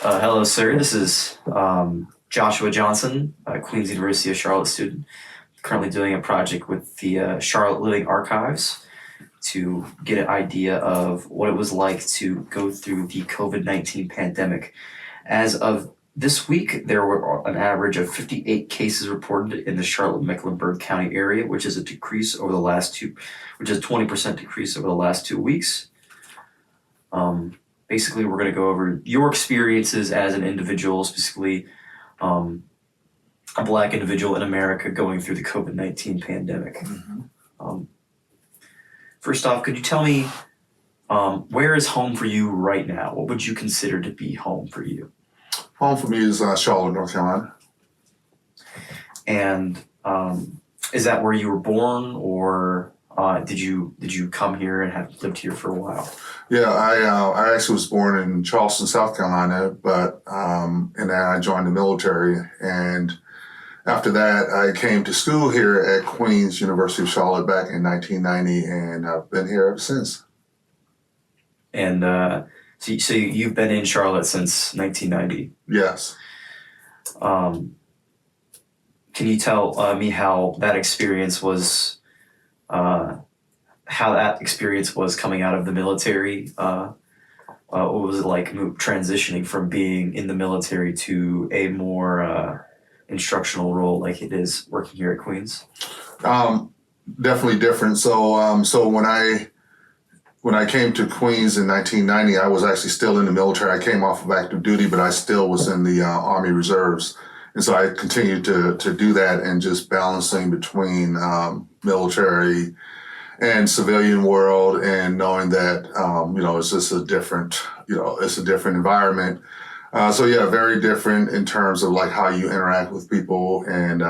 Hello, sir. This is Joshua Johnson, Queen's University of Charlotte student, currently doing a project with the Charlotte Living Archives to get an idea of what it was like to go through the COVID-19 pandemic. As of this week, there were an average of 58 cases reported in the Charlotte-Mecklenburg County area, which is a decrease over the last which is a 20% decrease over the last 2 weeks. Basically, we're going to go over your experiences as an individual, specifically a Black individual in America going through the COVID-19 pandemic. First off, could you tell me where is home for you right now? What would you consider to be home for you? Home for me is Charlotte, North Carolina. And is that where you were born, or did you come here and have lived here for a while? Yeah, I actually was born in Charleston, South Carolina, but and then I joined the military. And after that, I came to school here at Queen's University of Charlotte back in 1990, and I've been here ever since. And so you've been in Charlotte since 1990? Yes. Can you tell me how that experience was? How that experience was coming out of the military? What was it like transitioning from being in the military to a more instructional role like it is working here at Queens? Definitely different. So when I came to Queens in 1990, I was actually still in the military. I came off of active duty, but I still was in the Army Reserves. And so I continued to do that, and just balancing between military and civilian world, and knowing that, it's just a different, it's a different environment. So yeah, very different in terms of like how you interact with people, and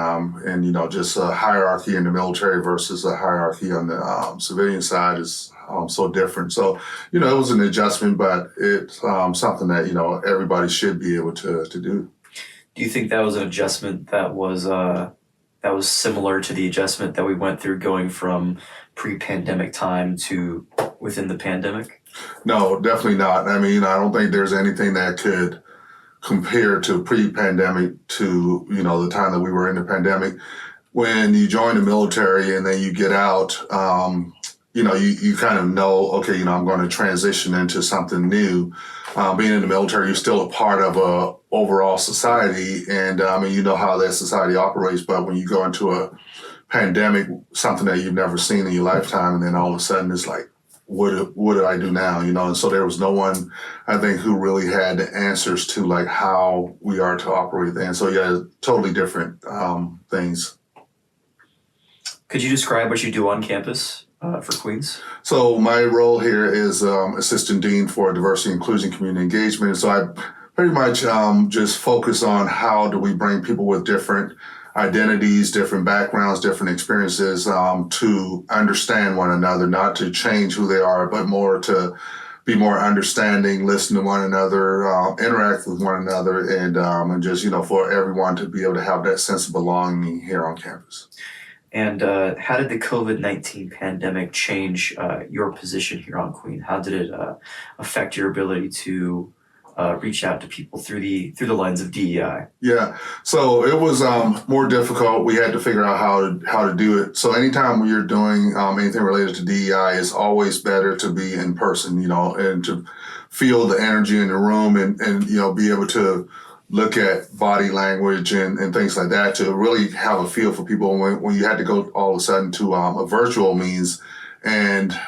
just a hierarchy in the military versus a hierarchy on the civilian side is so different. So, it was an adjustment, but it's something that, everybody should be able to do. Do you think that was an adjustment that was similar to the adjustment that we went through going from pre-pandemic time to within the pandemic? No, definitely not. I mean, I don't think there's anything that could compare to pre-pandemic to, the time that we were in the pandemic. When you join the military and then you get out, you kind of know, okay, I'm going to transition into something new. Being in the military, you're still a part of a overall society, and you know how that society operates. But when you go into a pandemic, something that you've never seen in your lifetime, and then all of a sudden it's like, what do I do now? And so there was no one, I think, who really had the answers to like how we are to operate then. So yeah, totally different things. Could you describe what you do on campus for Queens? So my role here is Assistant Dean for Diversity, Inclusion, Community Engagement. So I pretty much just focus on how do we bring people with different identities, different backgrounds, different experiences to understand one another, not to change who they are, but more to be more understanding, listen to one another, interact with one another, and just, for everyone to be able to have that sense of belonging here on campus. And how did the COVID-19 pandemic change your position here on Queen? How did it affect your ability to reach out to people through the lens of DEI? Yeah, so it was more difficult. We had to figure out how to do it. So anytime we are doing anything related to DEI, it's always better to be in person, and to feel the energy in the room, and be able to look at body language and things like that, to really have a feel for people when you had to go all of a sudden to a virtual means. And,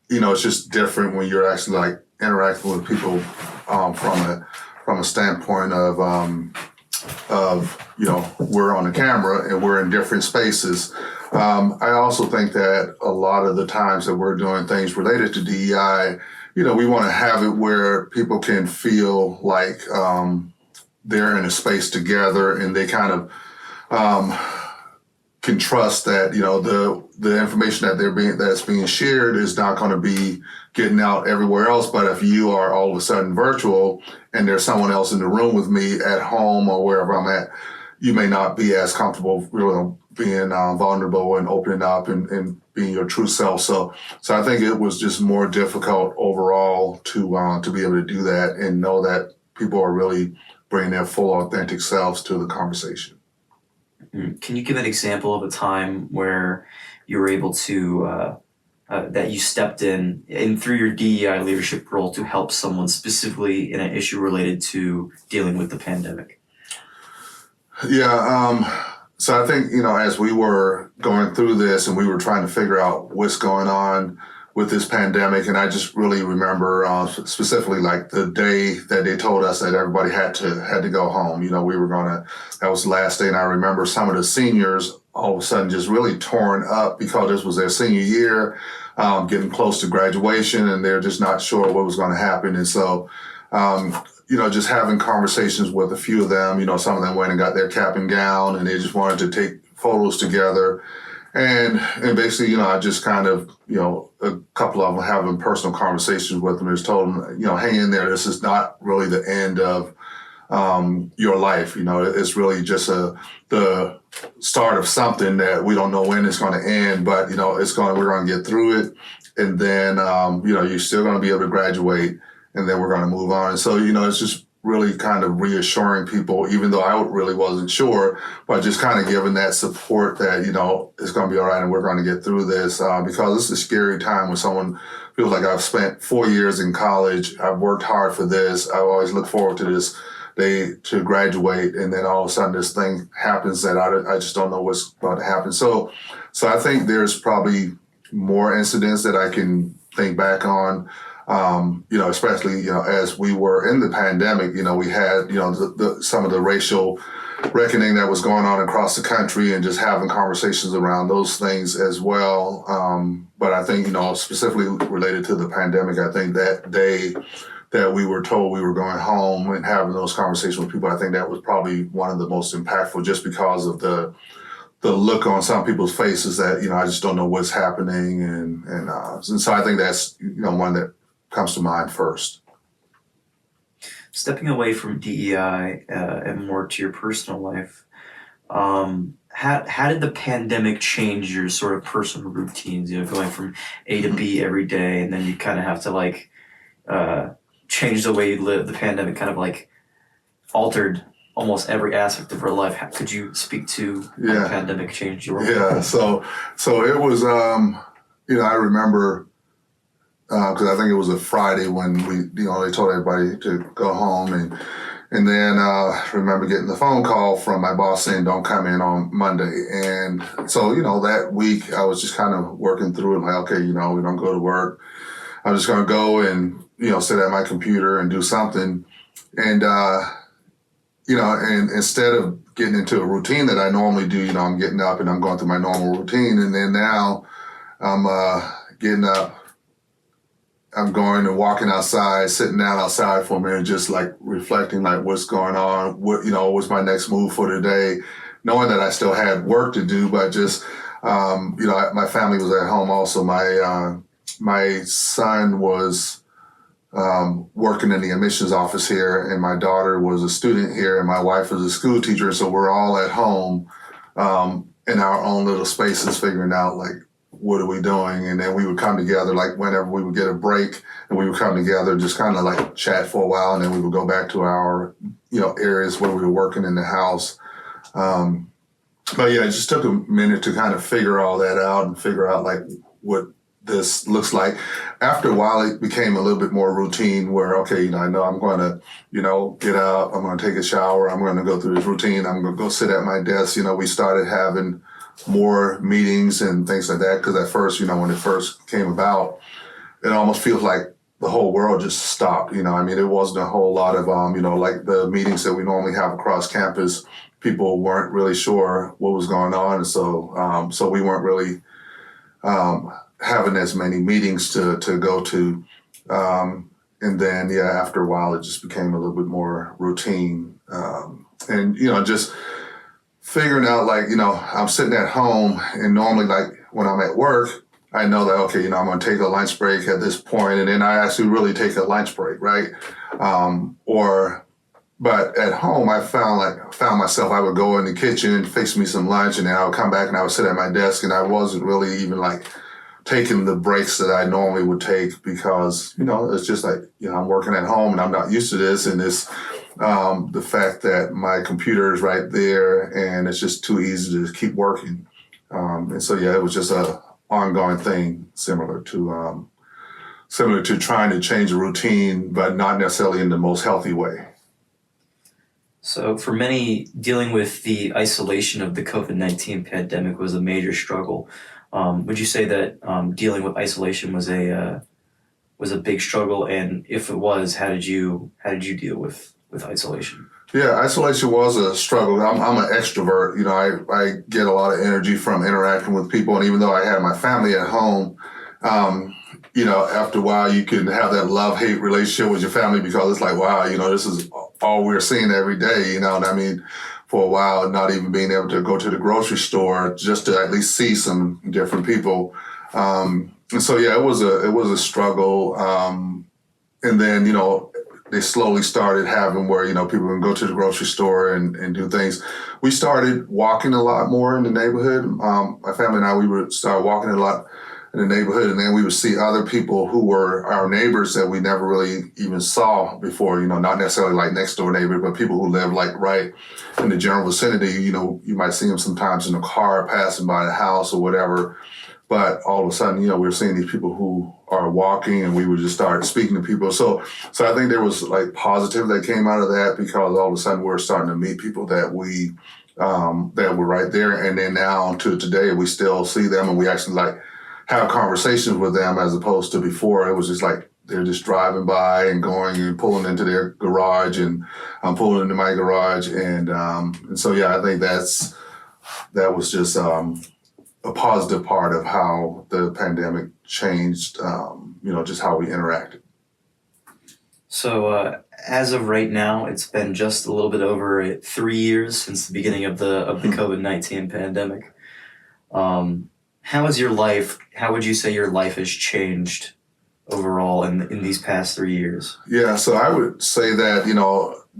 it's just different when you're actually like interacting with people from a standpoint of we're on the camera and we're in different spaces. I also think that a lot of the times that we're doing things related to DEI, we want to have it where people can feel like they're in a space together, and they kind of can trust that the information that's being shared is not going to be getting out everywhere else. But if you are all of a sudden virtual and there's someone else in the room with me at home or wherever I'm at, you may not be as comfortable being vulnerable and opening up and being your true self. So I think it was just more difficult overall to be able to do that and know that people are really bringing their full authentic selves to the conversation. Can you give an example of a time where you were able to that you stepped in and through your DEI leadership role to help someone specifically in an issue related to dealing with the pandemic? Yeah, so I think, as we were going through this and we were trying to figure out what's going on with this pandemic, and I just really remember specifically like the day that they told us that everybody had to go home. That was the last day, and I remember some of the seniors all of a sudden just really torn up because this was their senior year, getting close to graduation, and they're just not sure what was going to happen. And so, just having conversations with a few of them, some of them went and got their cap and gown, and they just wanted to take photos together. And basically, I just kind of, a couple of them having personal conversations with them, just told them, hang in there. This is not really the end of your life. It's really just the start of something that we don't know when it's going to end, but we're going to get through it, and then you're still going to be able to graduate, and then we're going to move on. And so it's just really kind of reassuring people, even though I really wasn't sure, but just kind of giving that support that it's going to be all right and we're going to get through this, because it's a scary time when someone feels like I've spent 4 years in college, I've worked hard for this, I always look forward to this day to graduate, and then all of a sudden this thing happens that I just don't know what's about to happen. So I think there's probably more incidents that I can think back on, especially, as we were in the pandemic, we had, some of the racial reckoning that was going on across the country, and just having conversations around those things as well. But I think, specifically related to the pandemic, I think that day that we were told we were going home and having those conversations with people, I think that was probably one of the most impactful, just because of the look on some people's faces that, I just don't know what's happening. And so I think that's, one that comes to mind first. Stepping away from DEI and more to your personal life, how did the pandemic change your sort of personal routines? Going from A to B every day, and then you kind of have to change the way you live. The pandemic kind of altered almost every aspect of her life. Could you speak to how the pandemic changed your life? Yeah, so it was, I remember, because I think it was a Friday when they told everybody to go home, and then I remember getting the phone call from my boss saying, don't come in on Monday. And so, that week I was just kind of working through it, okay, we don't go to work. I'm just going to go and, sit at my computer and do something. And, and instead of getting into a routine that I normally do, I'm getting up and I'm going through my normal routine. And then now I'm getting up, I'm going and walking outside, sitting down outside for a minute, just reflecting what's going on, what's my next move for today, knowing that I still had work to do, but just, my family was at home also. My son was working in the admissions office here, and my daughter was a student here, and my wife was a school teacher. So we're all at home in our own little spaces, figuring out what are we doing? And then we would come together whenever we would get a break, and we would come together, just kind of chat for a while, and then we would go back to our areas where we were working in the house. But yeah, it just took a minute to kind of figure all that out and figure out what this looks like. After a while, it became a little bit more routine where, okay, I know I'm going to, get up, I'm going to take a shower, I'm going to go through this routine, I'm going to go sit at my desk. We started having more meetings and things like that, because at first, when it first came about, it almost feels like the whole world just stopped. There wasn't a whole lot of, the meetings that we normally have across campus, people weren't really sure what was going on. And so we weren't really having as many meetings to go to. And then, after a while, it just became a little bit more routine. And, just figuring out, I'm sitting at home, and normally, when I'm at work, I know that, okay, I'm going to take a lunch break at this point, and then I actually really take a lunch break, right? But at home, I found myself, I would go in the kitchen and fix me some lunch, and then I would come back and I would sit at my desk, and I wasn't really even taking the breaks that I normally would take because, it's just like, I'm working at home and I'm not used to this. And it's the fact that my computer is right there and it's just too easy to keep working. And so, yeah, it was just a ongoing thing similar to trying to change a routine, but not necessarily in the most healthy way. So for many, dealing with the isolation of the COVID-19 pandemic was a major struggle. Would you say that dealing with isolation was a big struggle? And if it was, how did you deal with isolation? Yeah, isolation was a struggle. I'm an extrovert. I get a lot of energy from interacting with people. And even though I had my family at home, after a while you can have that love-hate relationship with your family because it's like, wow, this is all we're seeing every day, and I mean, for a while, not even being able to go to the grocery store just to at least see some different people. And so, yeah, it was a struggle. And then, they slowly started having where, people can go to the grocery store and do things. We started walking a lot more in the neighborhood. My family and I, we would start walking a lot in the neighborhood, and then we would see other people who were our neighbors that we never really even saw before, not necessarily like next door neighbor, but people who live like right in the general vicinity. You might see them sometimes in a car passing by the house or whatever. But all of a sudden, we're seeing these people who are walking, and we would just start speaking to people. So I think there was like positive that came out of that because all of a sudden we're starting to meet people that we that were right there. And then now to today, we still see them, and we actually like have conversations with them as opposed to before. It was just like they're just driving by and going and pulling into their garage, and I'm pulling into my garage, and so yeah, I think that was just a positive part of how the pandemic changed, just how we interacted. So as of right now, it's been just a little bit over 3 years since the beginning of the COVID-19 pandemic. How is your life? How would you say your life has changed overall in these past 3 years? Yeah, so I would say that,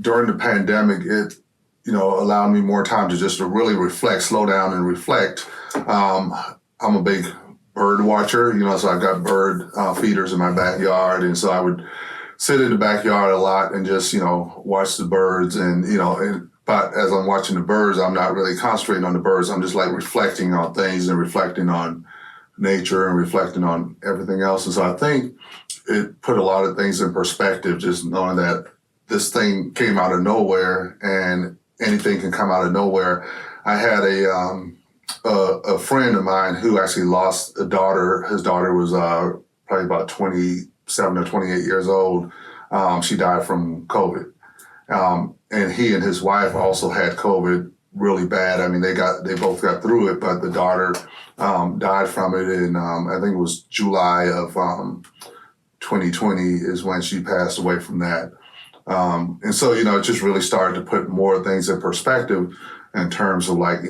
during the pandemic, it, allowed me more time to just to really reflect, slow down and reflect. I'm a big bird watcher, so I've got bird feeders in my backyard. And so I would sit in the backyard a lot and just, watch the birds but as I'm watching the birds, I'm not really concentrating on the birds. I'm just like reflecting on things and reflecting on nature and reflecting on everything else. And so I think it put a lot of things in perspective, just knowing that this thing came out of nowhere and anything can come out of nowhere. I had a friend of mine who actually lost a daughter. His daughter was probably about 27 or 28 years old. She died from COVID. And he and his wife also had COVID really bad. I mean, they both got through it, but the daughter died from it in, I think it was July of 2020 is when she passed away from that. And so, it just really started to put more things in perspective in terms of like,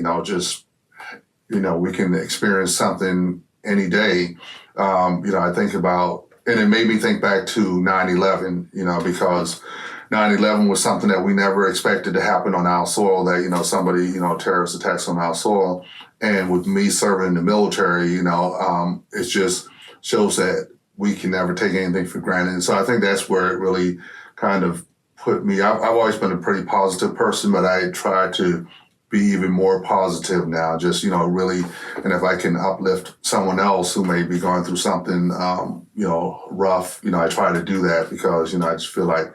we can experience something any day. I think about, and it made me think back to 9/11, because 9/11 was something that we never expected to happen on our soil, that, somebody, terrorist attacks on our soil. And with me serving in the military, it just shows that we can never take anything for granted. And so I think that's where it really kind of put me, I've always been a pretty positive person, but I try to be even more positive now, just, really, and if I can uplift someone else who may be going through something, rough, I try to do that because, I just feel like,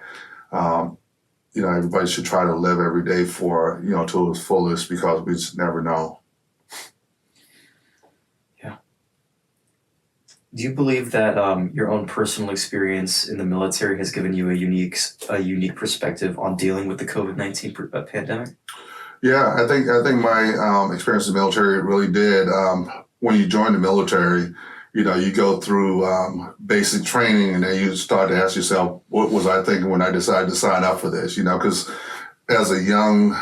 everybody should try to live every day for, to its fullest because we just never know. Yeah. Do you believe that your own personal experience in the military has given you a unique perspective on dealing with the COVID-19 pandemic? Yeah, I think my experience in the military really did. When you join the military, you go through basic training, and then you start to ask yourself, what was I thinking when I decided to sign up for this? Because as a young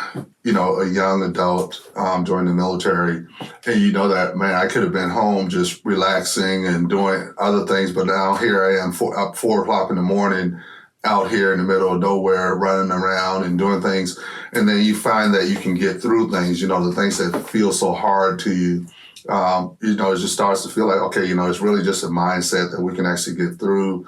adult joining the military, and that, man, I could have been home just relaxing and doing other things, but now here I am up 4 o'clock in the morning, out here in the middle of nowhere, running around and doing things. And then you find that you can get through things, the things that feel so hard to you. it just starts to feel like, okay, it's really just a mindset that we can actually get through.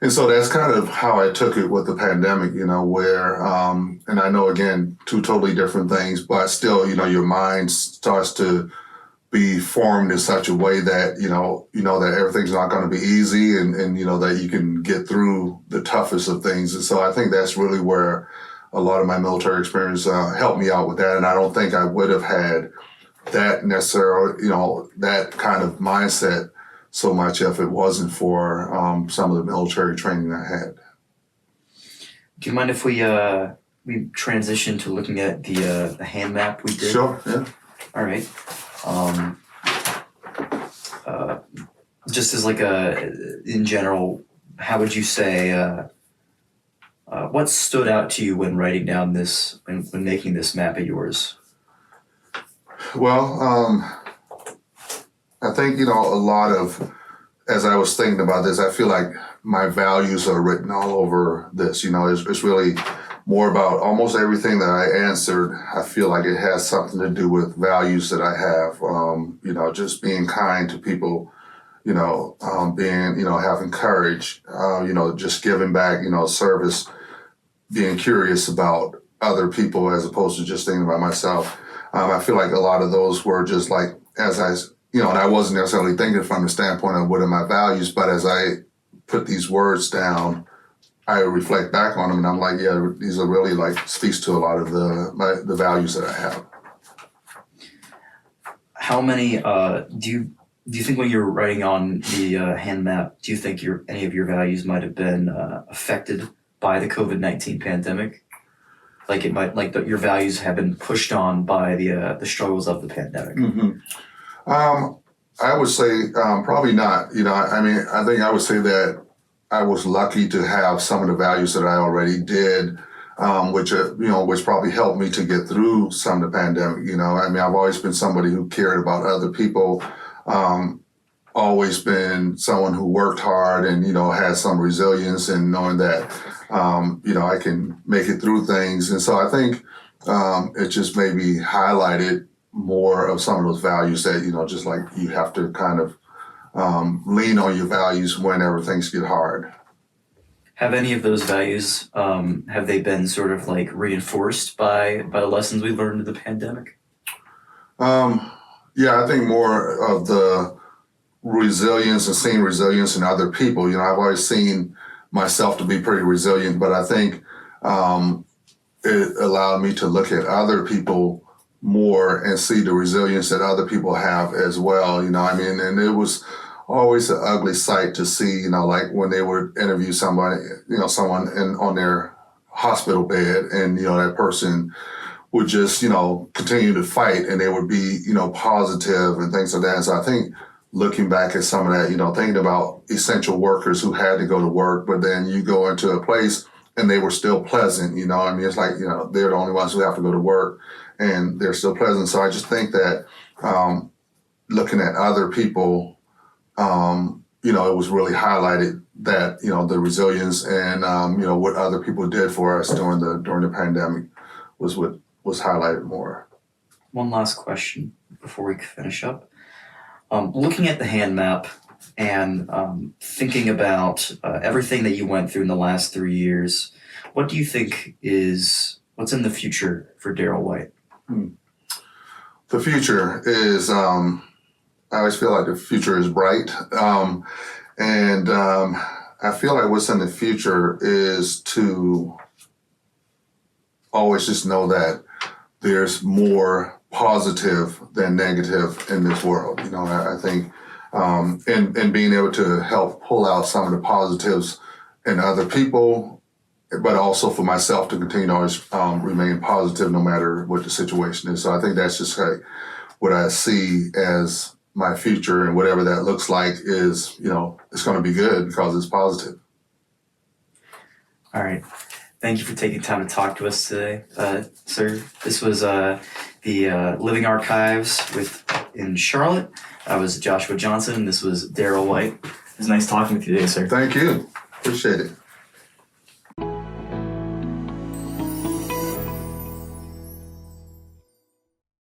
And so that's kind of how I took it with the pandemic, where, and I know, again, two totally different things, but still, your mind starts to be formed in such a way that, that everything's not going to be easy and that you can get through the toughest of things. And so I think that's really where a lot of my military experience helped me out with that. And I don't think I would have had that necessarily, that kind of mindset so much if it wasn't for some of the military training I had. Do you mind if we transition to looking at the hand map we did? Sure, yeah. All right. Just as like in general, how would you say, what stood out to you when writing down when making this map of yours? Well, I think, a lot of, as I was thinking about this, I feel like my values are written all over this. It's really more about almost everything that I answered. I feel like it has something to do with values that I have, just being kind to people, being, having courage, just giving back, service, being curious about other people as opposed to just thinking about myself. I feel like a lot of those were just like, as I, and I wasn't necessarily thinking from the standpoint of what are my values, but as I put these words down, I reflect back on them and I'm like, yeah, these are really speaks to a lot of the values that I have. How many, do you think when you're writing on the hand map, do you think any of your values might have been affected by the COVID-19 pandemic? Like your values have been pushed on by the struggles of the pandemic. Mm-hmm. I would say probably not. I think I would say that I was lucky to have some of the values that I already did, which probably helped me to get through some of the pandemic. I've always been somebody who cared about other people, always been someone who worked hard and, had some resilience and knowing that, I can make it through things. And so I think it just maybe highlighted more of some of those values that, just like you have to kind of lean on your values whenever things get hard. Have any of those values, have they been sort of reinforced by the lessons we learned in the pandemic? Yeah, I think more of the resilience and seeing resilience in other people. I've always seen myself to be pretty resilient, but I think it allowed me to look at other people more and see the resilience that other people have as well. And it was always an ugly sight to see, when they would interview somebody, someone on their hospital bed and, that person would just, continue to fight and they would be, positive and things like that. And so I think looking back at some of that, thinking about essential workers who had to go to work, but then you go into a place and they were still pleasant, it's like, they're the only ones who have to go to work and they're still pleasant. So I just think that looking at other people, it was really highlighted that, the resilience and, what other people did for us during the pandemic was what was highlighted more. One last question before we finish up. Looking at the hand map and thinking about everything that you went through in the last 3 years, what do you think what's in the future for Darryl White? The future is, I always feel like the future is bright. And I feel like what's in the future is to always just know that there's more positive than negative in this world. I think, and being able to help pull out some of the positives in other people, but also for myself to continue to always remain positive no matter what the situation is. So I think that's just what I see as my future, and whatever that looks like is, it's going to be good because it's positive. All right. Thank you for taking time to talk to us today, sir. This was the Living Archives in Charlotte. I was Joshua Johnson, and this was Darryl White. It was nice talking with you today, sir. Thank you. Appreciate it.